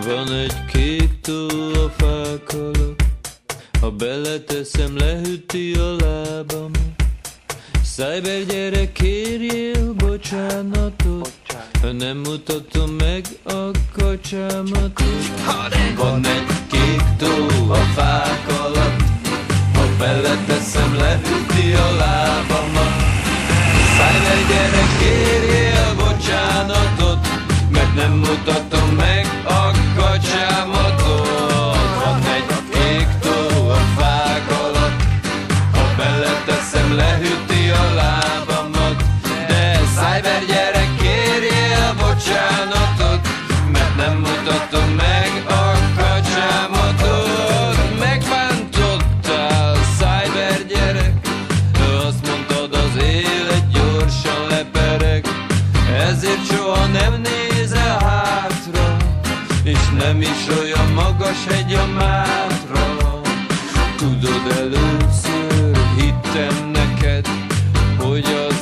Van egy kék tó a fák alatt, ha beleteszem, lehűti a lábamat. Szájber gyere, kérjél bocsánatot, ha nem mutatom meg a kacsámatot. Van egy kék tó a fák alatt, ha beleteszem, lehűti a lábamat. Szájber gyere, kérjél bocsánatot, mert nem mutatom meg a kacsámatot. Van egy kék tó a fák alatt, ha beleteszem, lehűti a lábamat. De szájber gyere, kérjél bocsánatot, mert nem mutatom meg a kacsámatot. Megbántottál, szájber gyerek, azt mondtad, az élet gyorsan lepereg, ezért soha nem nézel hátra, és nem is olyan magas hegy a Mátra. Tudod, először hittem neked, hogy az